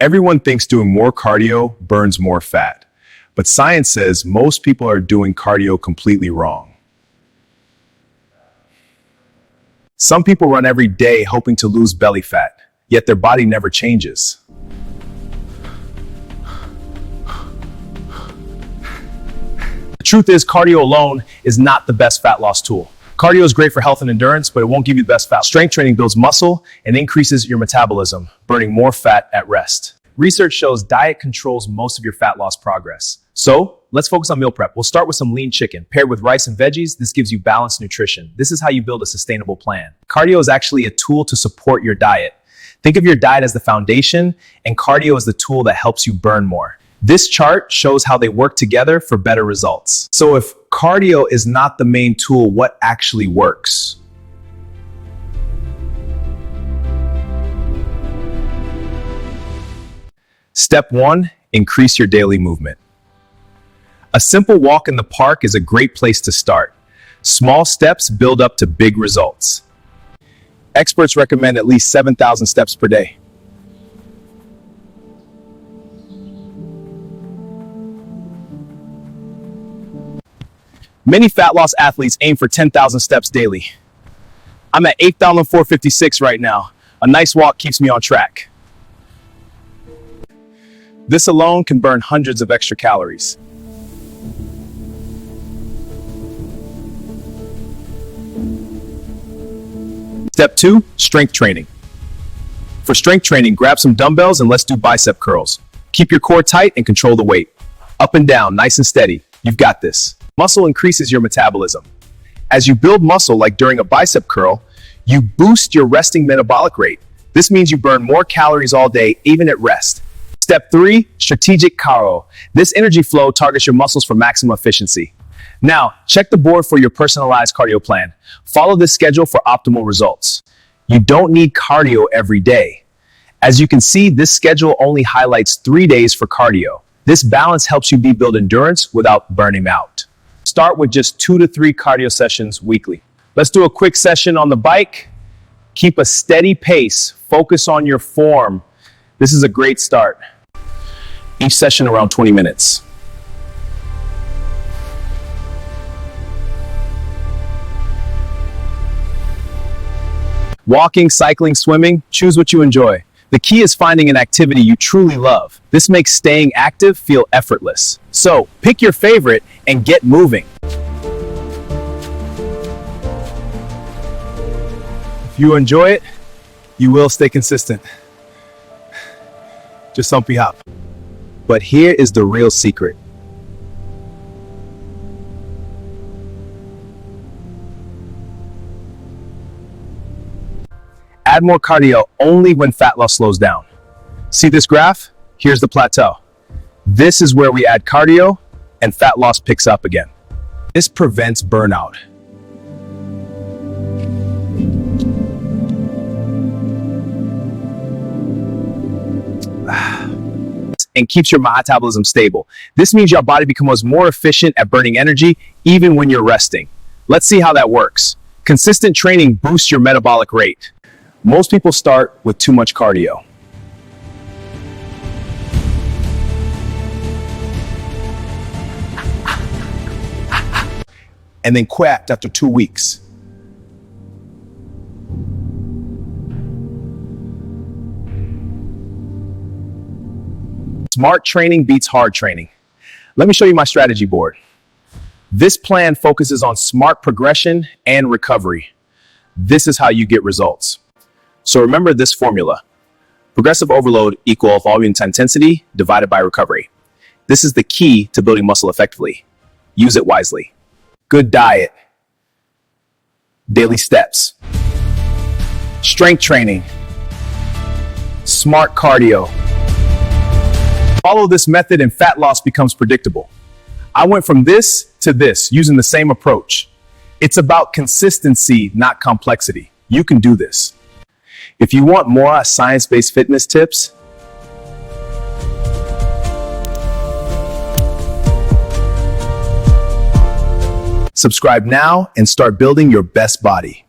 Everyone thinks doing more cardio burns more fat, but science says most people are doing cardio completely wrong. Some people run every day hoping to lose belly fat, yet their body never changes. The truth is, cardio alone is not the best fat loss tool. Cardio is great for health and endurance, but it won't give you the best fat. Strength training builds muscle and increases your metabolism, burning more fat at rest. Research shows diet controls most of your fat loss progress. So let's focus on meal prep. We'll start with some lean chicken paired with rice and veggies. This gives you balanced nutrition. This is how you build a sustainable plan. Cardio is actually a tool to support your diet. Think of your diet as the foundation, and cardio as the tool that helps you burn more. This chart shows how they work together for better results. So if cardio is not the main tool, what actually works? Step 1, increase your daily movement. A simple walk in the park is a great place to start. Small steps build up to big results. Experts recommend at least 7,000 steps per day. Many fat loss athletes aim for 10,000 steps daily. I'm at 8,456 right now. A nice walk keeps me on track. This alone can burn hundreds of extra calories. Step 2, strength training. For strength training, grab some dumbbells and let's do bicep curls. Keep your core tight and control the weight. Up and down, nice and steady. You've got this. Muscle increases your metabolism. As you build muscle, like during a bicep curl, you boost your resting metabolic rate. This means you burn more calories all day, even at rest. Step 3, strategic cardio. This energy flow targets your muscles for maximum efficiency. Now, check the board for your personalized cardio plan. Follow this schedule for optimal results. You don't need cardio every day. As you can see, this schedule only highlights 3 days for cardio. This balance helps you build endurance without burning out. Start with just 2 to 3 cardio sessions weekly. Let's do a quick session on the bike. Keep a steady pace. Focus on your form. This is a great start. Each session around 20 minutes. Walking, cycling, swimming, choose what you enjoy. The key is finding an activity you truly love. This makes staying active feel effortless. So, pick your favorite and get moving. If you enjoy it, you will stay consistent. Just humpy hop. But here is the real secret. Add more cardio only when fat loss slows down. See this graph? Here's the plateau. This is where we add cardio and fat loss picks up again. This prevents burnout. And keeps your metabolism stable. This means your body becomes more efficient at burning energy even when you're resting. Let's see how that works. Consistent training boosts your metabolic rate. Most people start with too much cardio. And then quit after 2 weeks. Smart training beats hard training. Let me show you my strategy board. This plan focuses on smart progression and recovery. This is how you get results. So remember this formula. Progressive overload equal volume to intensity divided by recovery. This is the key to building muscle effectively. Use it wisely. Good diet. Daily steps. Strength training. Smart cardio. Follow this method and fat loss becomes predictable. I went from this to this using the same approach. It's about consistency, not complexity. You can do this. If you want more science-based fitness tips, subscribe now and start building your best body.